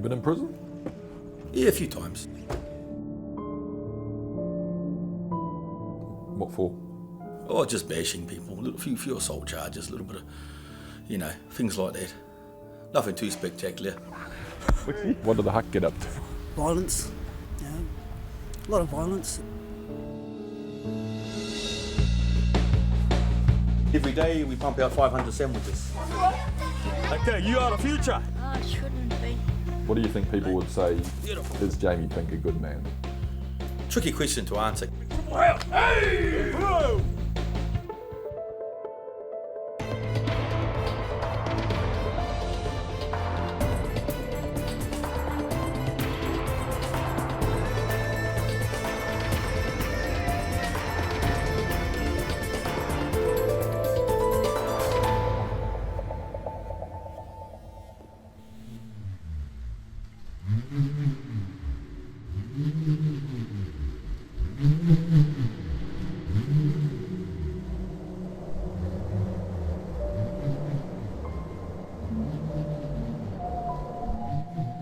been in prison? Yeah, a few times. What for? Oh, just bashing people, a few assault charges, a little bit of, things like that. Nothing too spectacular. What did the Huck get up to? Violence, a lot of violence. Every day we pump out 500 sandwiches. Okay, you are the future. Oh, it shouldn't be. What do you think people would say, is Jamie Pink a good man? Tricky question to answer. Hey! Whoa!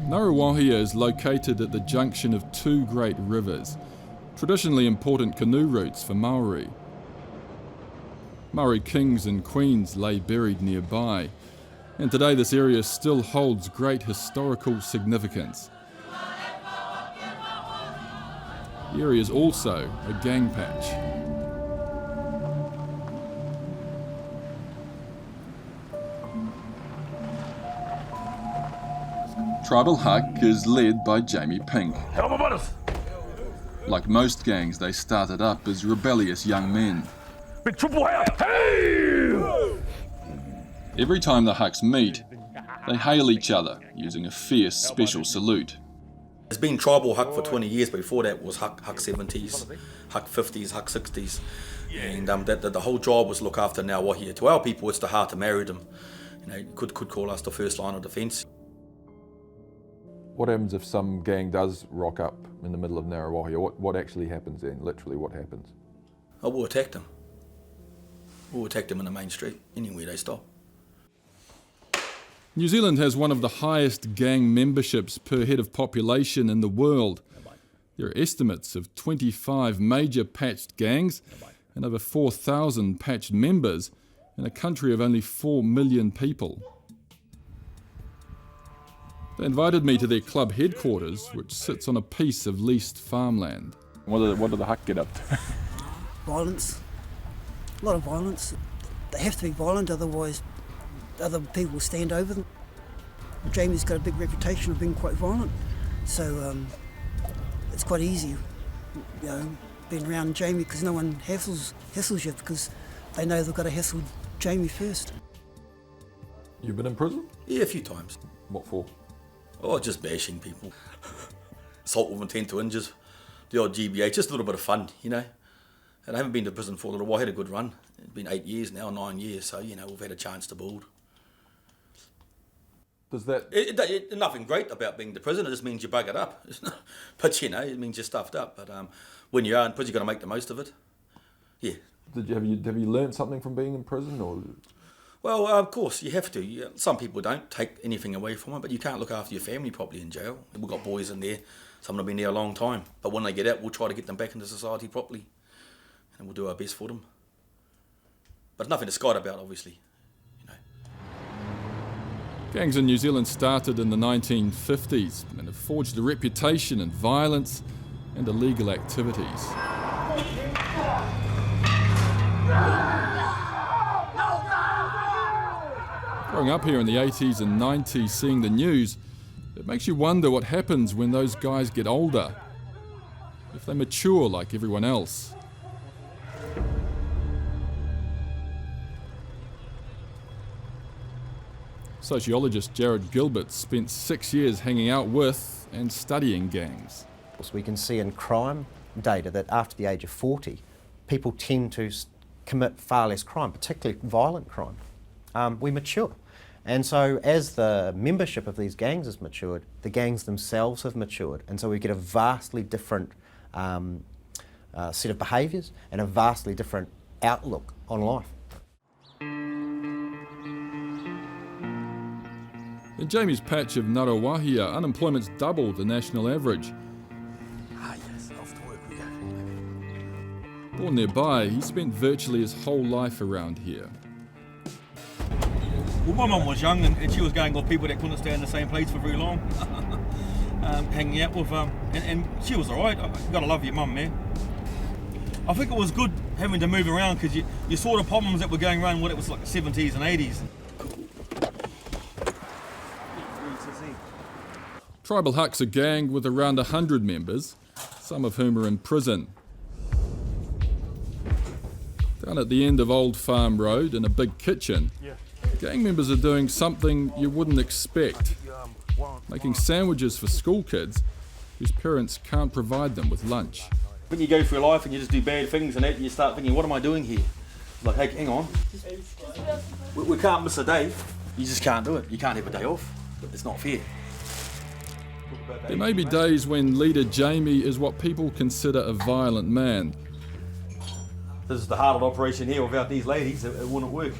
Ngaruawahia is located at the junction of two great rivers, traditionally important canoe routes for Maori. Maori kings and queens lay buried nearby, and today this area still holds great historical significance. The area is also a gang patch. Tribal Huck is led by Jamie Pink. Like most gangs, they started up as rebellious young men. Every time the Hucks meet, they hail each other using a fierce special salute. It's been tribal Huck for 20 years, but before that was Huck 70s, Huck 50s, Huck 60s. And the whole job was look after Ngaruawahia. To our people, it's the heart to marry them. Could call us the first line of defence. What happens if some gang does rock up in the middle of Ngaruawahia? What actually happens then? Literally, what happens? Oh, we'll attack them. We'll attack them in the main street, anywhere they stop. New Zealand has one of the highest gang memberships per head of population in the world. There are estimates of 25 major patched gangs and over 4,000 patched members in a country of only 4 million people. They invited me to their club headquarters, which sits on a piece of leased farmland. What did the Huck get up to? Violence, a lot of violence. They have to be violent, otherwise other people will stand over them. Jamie's got a big reputation of being quite violent, so it's quite easy, being around Jamie, because no one hassles you, because they know they've got to hassle Jamie first. You've been in prison? Yeah, a few times. What for? Oh, just bashing people. Assault with intent to injure, the odd GBA, just a little bit of fun, And I haven't been to prison for a little while. I had a good run. It's been 8 years now, 9 years, so, we've had a chance to build. Does that... Nothing great about being to prison, it just means you bug it up. But, it means you're stuffed up. But when you are in prison, you've got to make the most of it. Yeah. Have you learned something from being in prison, or...? Well, of course, you have to. Some people don't take anything away from it, but you can't look after your family properly in jail. We've got boys in there, some have been there a long time. But when they get out, we'll try to get them back into society properly. And we'll do our best for them. But nothing to skite about, obviously. Gangs in New Zealand started in the 1950s and have forged a reputation in violence and illegal activities. Growing up here in the 80s and 90s, seeing the news, it makes you wonder what happens when those guys get older, if they mature like everyone else. Sociologist Jared Gilbert spent 6 years hanging out with and studying gangs. We can see in crime data that after the age of 40, people tend to commit far less crime, particularly violent crime. We mature. And so as the membership of these gangs has matured, the gangs themselves have matured. And so we get a vastly different set of behaviours and a vastly different outlook on life. In Jamie's patch of Ngaruawahia, unemployment's double the national average. Yes, off to work we go. Born nearby, he spent virtually his whole life around here. Well, my mum was young and she was going with people that couldn't stay in the same place for very long. Hanging out with, and she was alright. You gotta love your mum, man. I think it was good having to move around because you saw the problems that were going around when it was like the 70s and 80s. Tribal Huck's a gang with around 100 members, some of whom are in prison. Down at the end of Old Farm Road in a big kitchen, gang members are doing something you wouldn't expect, making sandwiches for school kids whose parents can't provide them with lunch. When you go through life and you just do bad things and that, you start thinking, what am I doing here? It's like, hey, hang on. We can't miss a day. You just can't do it. You can't have a day off. It's not fair. There may be days when leader Jamie is what people consider a violent man. This is the heart of the operation here. Without these ladies, it wouldn't work.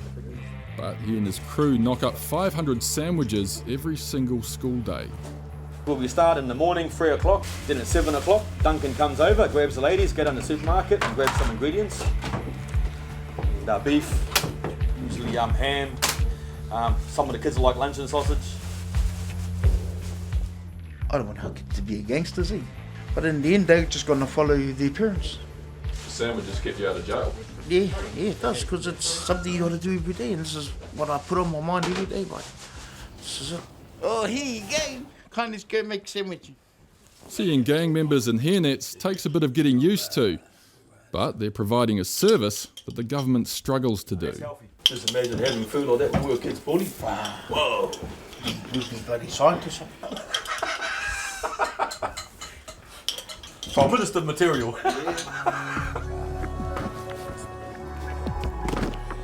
But he and his crew knock up 500 sandwiches every single school day. Well, we start in the morning, 3 o'clock, then at 7 o'clock, Duncan comes over, grabs the ladies, go down to the supermarket and grab some ingredients. And, beef, usually ham, some of the kids like lunch and sausage. I don't want our kids to be gangsters, but in the end they're just going to follow their parents. The sandwiches kept you out of jail? Yeah, it does, because it's something you got to do every day, and this is what I put on my mind every day, mate. This is it. Oh, here you go. Can't just go make sandwich. Seeing gang members in hairnets takes a bit of getting used to, but they're providing a service that the government struggles to do. Just imagine having food like that in your kid's body. Wow. Whoa. You'd be bloody scientist. So I administered material.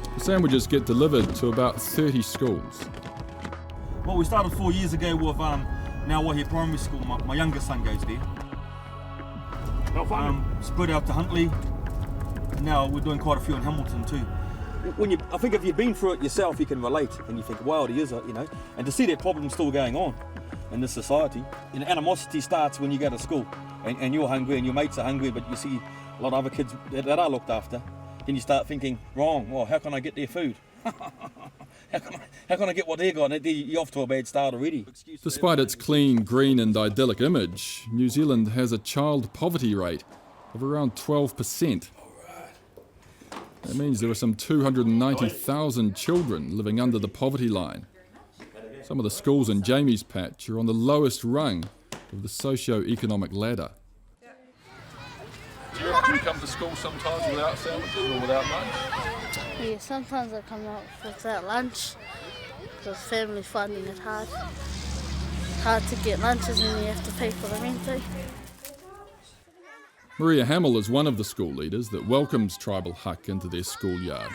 The sandwiches get delivered to about 30 schools. Well, we started 4 years ago with Ngaruawahia Primary School. My youngest son goes there. Spread out to Huntley. And now we're doing quite a few in Hamilton too. I think if you've been through it yourself, you can relate and you think, wow, it is, and to see that problem still going on in this society. Animosity starts when you go to school and you're hungry and your mates are hungry, but you see a lot of other kids that are looked after. Then you start thinking, wrong, well, how can I get their food? How can I get what they got? And you're off to a bad start already. Despite its clean, green and idyllic image, New Zealand has a child poverty rate of around 12%. That means there are some 290,000 children living under the poverty line. Some of the schools in Jamie's patch are on the lowest rung of the socio-economic ladder. Do you come to school sometimes without sandwiches or without lunch? Yeah, sometimes I come out without lunch because family's finding it hard. Hard to get lunches and you have to pay for the rent too. Maria Hamill is one of the school leaders that welcomes Tribal Huck into their schoolyard.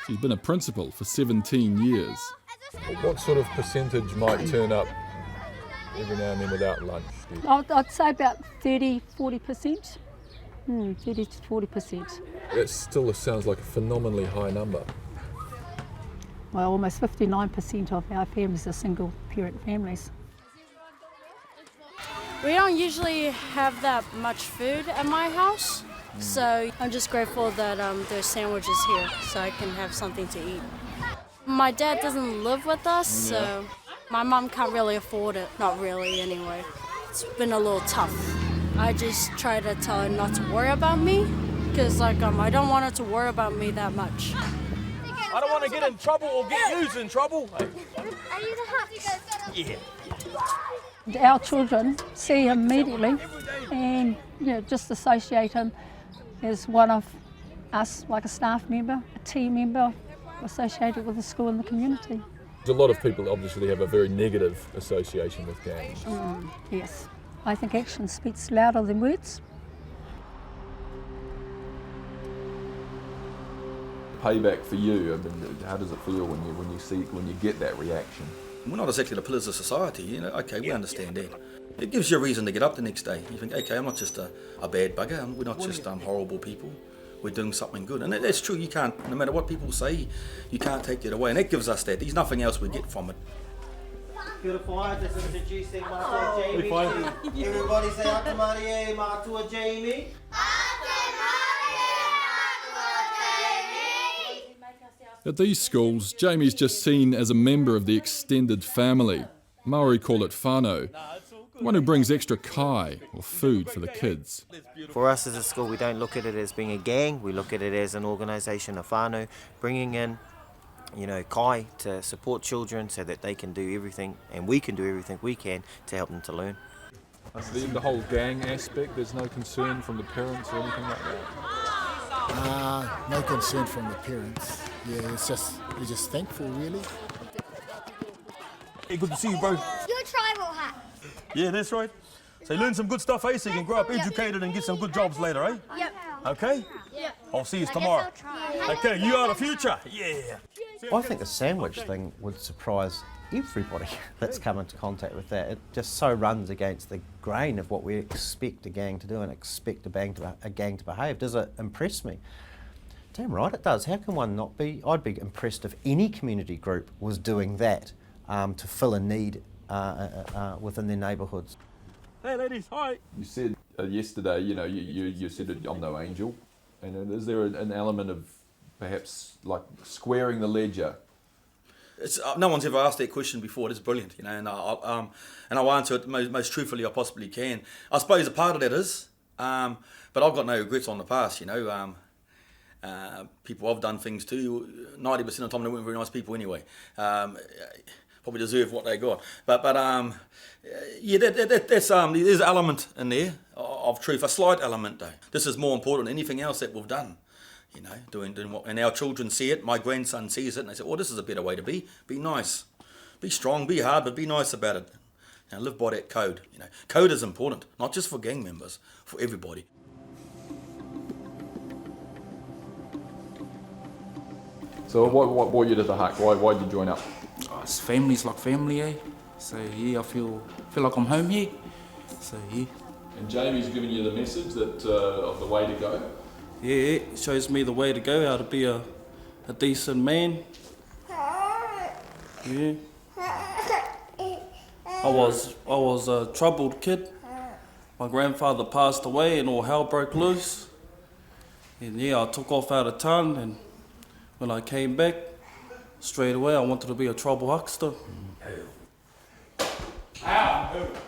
She's been a principal for 17 years. What sort of percentage might turn up every now and then without lunch? I'd say about 30-40%. 30 to 40%. That still sounds like a phenomenally high number. Well, almost 59% of our families are single parent families. We don't usually have that much food at my house, so I'm just grateful that there's sandwiches here so I can have something to eat. My dad doesn't live with us, so my mom can't really afford it. Not really, anyway. It's been a little tough. I just try to tell her not to worry about me, because I don't want her to worry about me that much. I don't want to get in trouble or get used in trouble. Are you the Huck? Yeah. Our children see him immediately and just associate him as one of us, like a staff member, a team member associated with the school and the community. A lot of people obviously have a very negative association with gangs. Yes. I think action speaks louder than words. Payback for you, I mean, how does it feel when you get that reaction? We're not exactly the pillars of society, okay, we understand that. It gives you a reason to get up the next day. You think, okay, I'm not just a bad bugger, we're not just horrible people, we're doing something good. And that's true, you can't, no matter what people say, you can't take that away. And that gives us that, there's nothing else we get from it. Kia ora, just introducing Matua Jamie. Everybody say Atamarie Matua Jamie. At these schools, Jamie's just seen as a member of the extended family. Maori call it whānau, one who brings extra kai, or food, for the kids. For us as a school, we don't look at it as being a gang, we look at it as an organisation of whānau, bringing in, kai to support children so that they can do everything, and we can do everything we can to help them to learn. The whole gang aspect, there's no concern from the parents or anything like that? No concern from the parents. Yeah, we're just thankful, really. Hey, good to see you, bro. Your tribal hat. Yeah, that's right. So you learn some good stuff, eh? So you can grow up educated and get some good jobs later, eh? Yep. Okay? Yep. I'll see you tomorrow. Okay, you are the future. Yeah. I think the sandwich thing would surprise everybody that's come into contact with that. It just so runs against the grain of what we expect a gang to do and expect a gang to behave. Does it impress me? Damn right it does. How can one not be? I'd be impressed if any community group was doing that to fill a need within their neighbourhoods. Hey ladies, hi. You said yesterday, you said I'm no angel. And is there an element of perhaps like squaring the ledger? No one's ever asked that question before. It's brilliant, and I'll answer it most truthfully I possibly can. I suppose a part of that is, but I've got no regrets on the past. People I've done things to, 90% of the time they weren't very nice people anyway. Probably deserve what they got. But yeah, there's an element in there of truth, a slight element though. This is more important than anything else that we've done. Doing what, and our children see it. My grandson sees it, and they say, "Oh, this is a better way to be. Be nice, be strong, be hard, but be nice about it. And live by that code." Code is important, not just for gang members, for everybody. So what brought you to the Huck? Why did you join up? It's family's like family, eh? So yeah, I feel like I'm home here. So yeah. And Jamie's given you the message that of the way to go. Yeah, it shows me the way to go, how to be a decent man. Yeah. I was a troubled kid. My grandfather passed away and all hell broke loose. And yeah, I took off out of town, and when I came back, straight away I wanted to be a trouble huckster. Ow!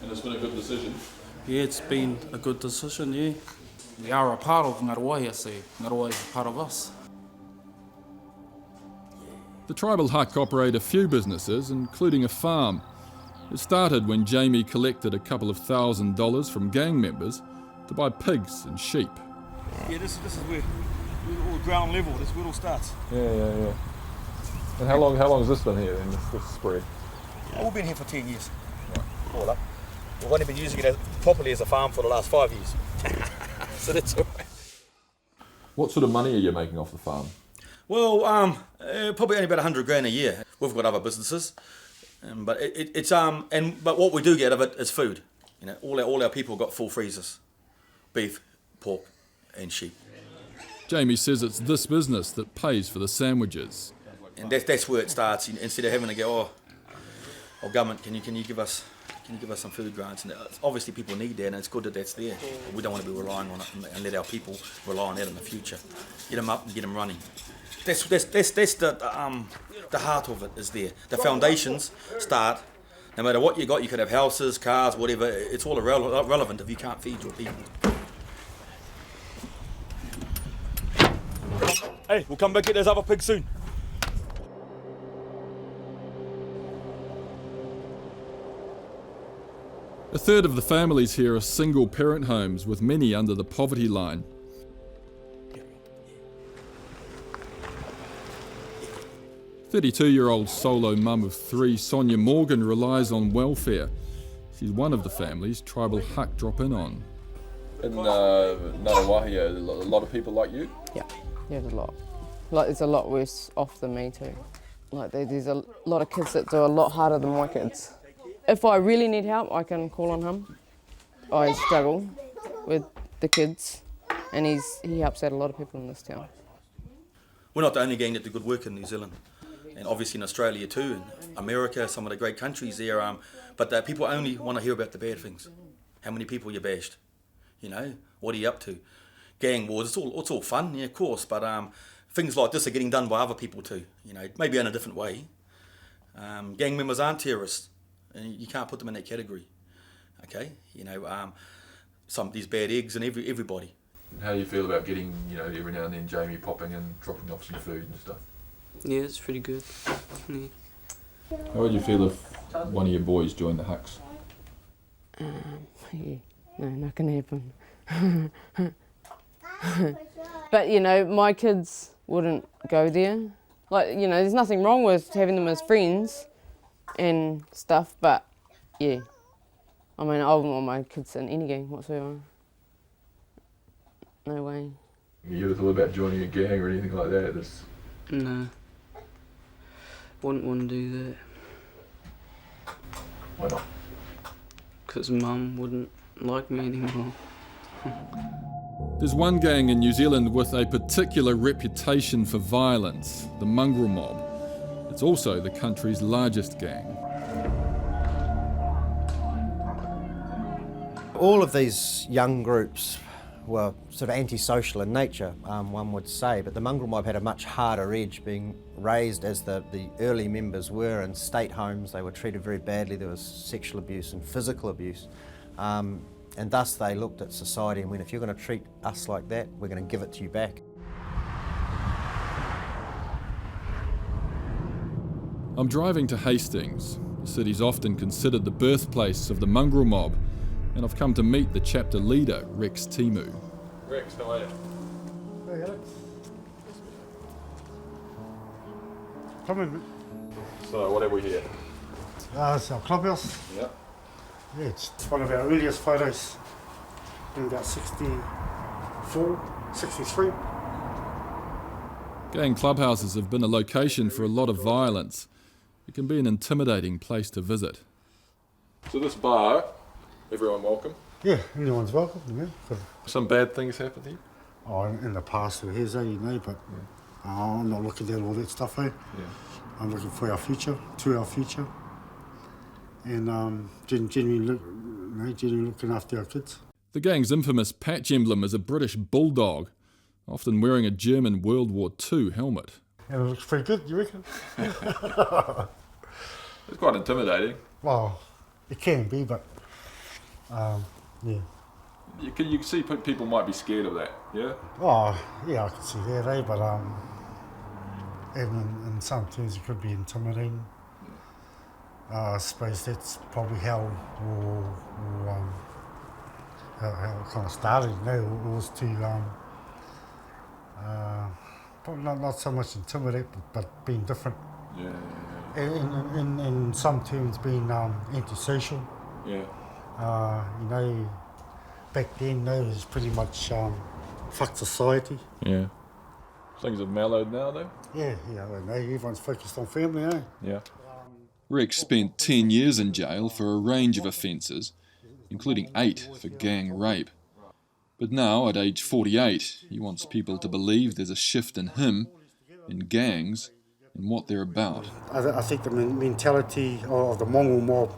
And it's been a good decision. Yeah, it's been a good decision, yeah. We are a part of Ngaruai, I say. Ngaruai is a part of us. The tribal Huck operate a few businesses, including a farm. It started when Jamie collected a couple of $1,000 from gang members to buy pigs and sheep. Yeah, this is where all ground level. This is where it all starts. Yeah. And how long has this been here in this spread? Yeah, we've been here for 10 years. Right. All up. We've only been using it properly as a farm for the last 5 years. So that's all right. What sort of money are you making off the farm? Well, probably only about $100,000 a year. We've got other businesses, but but what we do get of it is food. All our people got full freezers, beef, pork, and sheep. Jamie says it's this business that pays for the sandwiches. And that's where it starts. Instead of having to go, oh government, can you give us some food grants? And obviously people need that, and it's good that that's there. But we don't want to be relying on it and let our people rely on that in the future. Get them up and get them running. That's the heart of it is there. The foundations start. No matter what you got, you could have houses, cars, whatever. It's all irrelevant if you can't feed your people. Hey, we'll come back get those other pigs soon. A third of the families here are single-parent homes, with many under the poverty line. A 32-year-old solo mum of 3, Sonia Morgan, relies on welfare. She's one of the families tribal Huck drop in on. In Ngaruai, a lot of people like you? Yeah, there's a lot. There's a lot worse off than me too. There's a lot of kids that do a lot harder than my kids. If I really need help, I can call on him. I struggle with the kids, and he helps out a lot of people in this town. We're not the only gang that do good work in New Zealand, and obviously in Australia too, and America, some of the great countries there. But people only want to hear about the bad things. How many people you bashed? You know, what are you up to? Gang wars, it's all fun, yeah, of course, but things like this are getting done by other people too, you know, maybe in a different way. Gang members aren't terrorists, and you can't put them in that category, okay? You know, some of these bad eggs and everybody. How do you feel about getting, you know, every now and then Jamie popping in, dropping off some food and stuff? Yeah, it's pretty good. Yeah. How would you feel if one of your boys joined the Hucks? Yeah, no, not gonna happen. But, you know, my kids wouldn't go there. Like, you know, there's nothing wrong with having them as friends and stuff, but, yeah. I mean, I wouldn't want my kids in any gang whatsoever. No way. You ever thought about joining a gang or anything like that? No. Wouldn't want to do that. Why not? Because Mum wouldn't like me anymore. There's one gang in New Zealand with a particular reputation for violence, the Mongrel Mob. It's also the country's largest gang. All of these young groups were sort of antisocial in nature, one would say, but the Mongrel Mob had a much harder edge, being raised as the early members were in state homes. They were treated very badly. There was sexual abuse and physical abuse. And thus they looked at society and went, if you're going to treat us like that, we're going to give it to you back. I'm driving to Hastings. The city's often considered the birthplace of the Mongrel Mob, and I've come to meet the chapter leader, Rex Timu. Rex, how are you? Hey, Alex. Come in, mate. So, what have we here? It's our clubhouse. Yep. Yeah, it's one of our earliest photos in about 64, 63. Gang clubhouses have been a location for a lot of violence. It can be an intimidating place to visit. So this bar, everyone welcome? Yeah, anyone's welcome, yeah. Some bad things happen here? Oh, in the past there has, you know, but I'm not looking at all that stuff, eh? Yeah. I'm looking for our future, to our future. And genuinely looking after our kids. The gang's infamous patch emblem is a British bulldog, often wearing a German World War II helmet. And it looks pretty good, you reckon? It's quite intimidating. Well, it can be, but yeah. You can see people might be scared of that, yeah? Oh, yeah, I can see that, eh? But even in some terms it could be intimidating. I suppose that's probably how it kind of started, you know. It was to probably not so much intimidate, but being different. Yeah. In some terms, being antisocial. Yeah. You know, back then, it was pretty much fuck society. Yeah. Things have mellowed now, though. Yeah, I know. Everyone's focused on family, eh? Yeah. Rex spent 10 years in jail for a range of offences, including 8 for gang rape. But now, at age 48, he wants people to believe there's a shift in him, in gangs, and what they're about. I think the mentality of the Mongrel Mob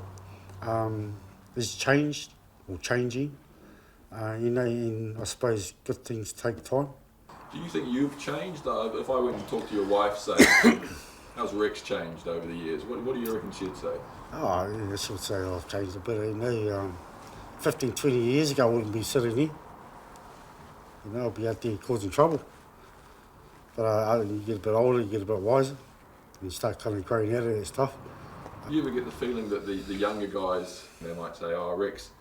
is changed, or changing. You know, and I suppose good things take time. Do you think you've changed? If I went and talked to your wife, say, how's Rex changed over the years? What do you reckon she'd say? Oh, yeah, she'd say I've changed a bit. You know, 15, 20 years ago I wouldn't be sitting here. You know, I'd be out there causing trouble. But you get a bit older, you get a bit wiser, and you start kind of growing out of that stuff. Do you ever get the feeling that the younger guys, they might say, oh, Rex,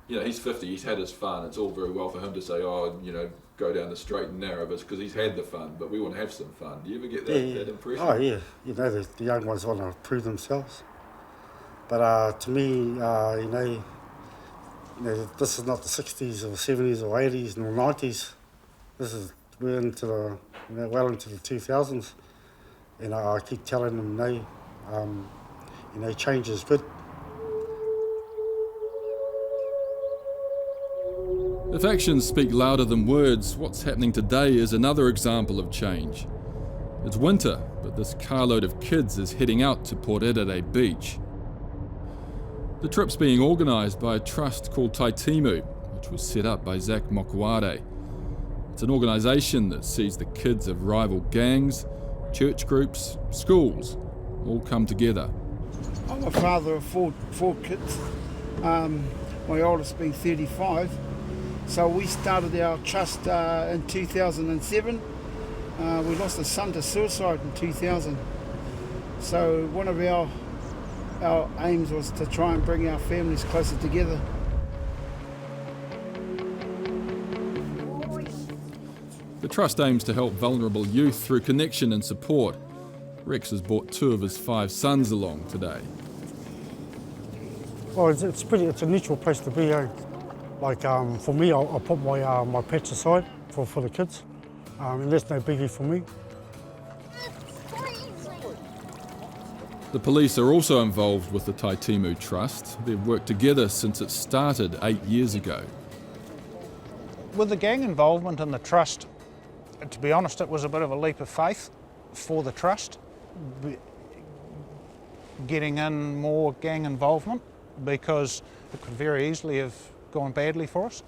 you know, he's 50, he's had his fun. It's all very well for him to say, oh, you know, go down the straight and narrow, because he's had the fun, but we want to have some fun. Do you ever get that impression? Oh, yeah. You know, the young ones want to prove themselves. But to me, you know, this is not the 60s or 70s or 80s nor 90s. We're into the, well into the 2000s. And I keep telling them, you know, change is good. If actions speak louder than words, what's happening today is another example of change. It's winter, but this carload of kids is heading out to Port Edere Beach. The trip's being organised by a trust called Taitimu, which was set up by Zach Mokuare. It's an organisation that sees the kids of rival gangs, church groups, schools, all come together. I'm a father of four kids. My oldest being 35. So we started our trust in 2007. We lost a son to suicide in 2000. So one of our aims was to try and bring our families closer together. The trust aims to help vulnerable youth through connection and support. Rex has brought 2 of his 5 sons along today. Well, it's a neutral place to be. Like for me, I'll put my pets aside for the kids, and that's no biggie for me. The police are also involved with the Taitimu Trust. They've worked together since it started 8 years ago. With the gang involvement in the trust, to be honest, it was a bit of a leap of faith for the trust, getting in more gang involvement, because it could very easily have gone badly for us.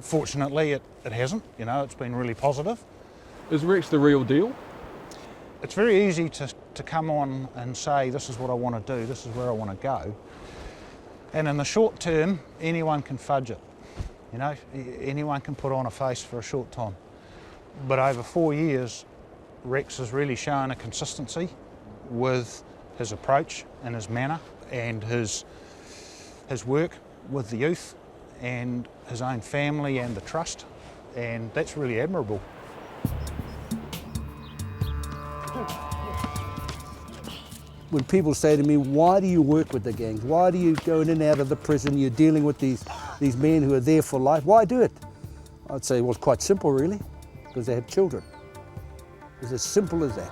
Fortunately, it hasn't. You know, it's been really positive. Is Rex the real deal? It's very easy to come on and say, this is what I want to do, this is where I want to go. And in the short term, anyone can fudge it. You know, anyone can put on a face for a short time. But over 4 years, Rex has really shown a consistency with his approach and his manner and his work with the youth and his own family and the trust, and that's really admirable. When people say to me, why do you work with the gangs? Why do you go in and out of the prison? You're dealing with these men who are there for life. Why do it? I'd say, well, it's quite simple, really, because they have children. It's as simple as that.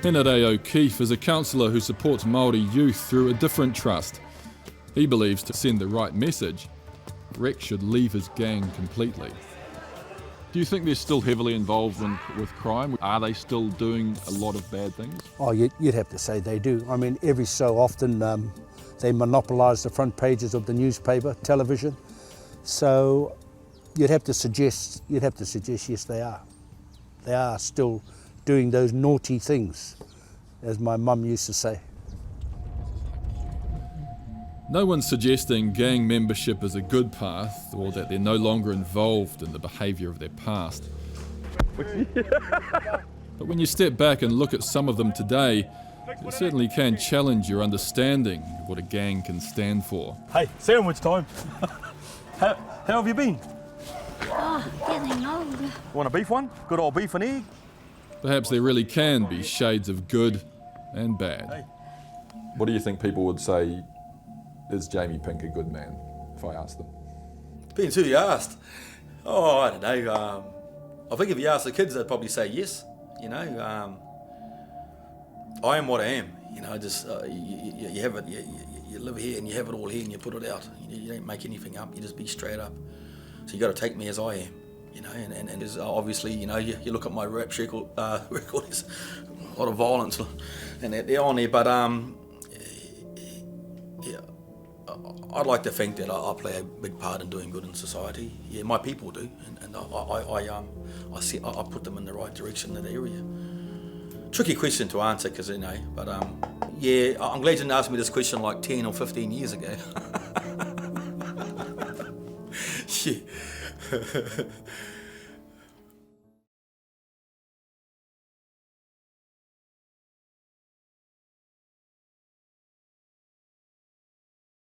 Henare O'Keefe is a counsellor who supports Māori youth through a different trust. He believes to send the right message, Rex should leave his gang completely. Do you think they're still heavily involved with crime? Are they still doing a lot of bad things? Oh, you'd have to say they do. I mean, every so often they monopolise the front pages of the newspaper, television. So you'd have to suggest yes, they are. They are still doing those naughty things, as my mum used to say. No one's suggesting gang membership is a good path or that they're no longer involved in the behaviour of their past. But when you step back and look at some of them today, it certainly can challenge your understanding of what a gang can stand for. Hey, sandwich time. How have you been? Oh, getting older. Want a beef one? Good old beef and egg? Perhaps there really can be shades of good and bad. What do you think people would say, is Jamie Pink a good man, if I asked them? Depends who you asked. Oh, I don't know. I think if you ask the kids, they'd probably say yes. You know, I am what I am. You know, just you have it. You live here and you have it all here and you put it out. You don't make anything up. You just be straight up. So you got to take me as I am. You know, and there's obviously, you know, you look at my rap record, there's a lot of violence and they're on there. But yeah. I'd like to think that I play a big part in doing good in society. Yeah, my people do, and I put them in the right direction in that area. Tricky question to answer, because you know, but yeah, I'm glad you didn't ask me this question like 10 or 15 years ago. Yeah.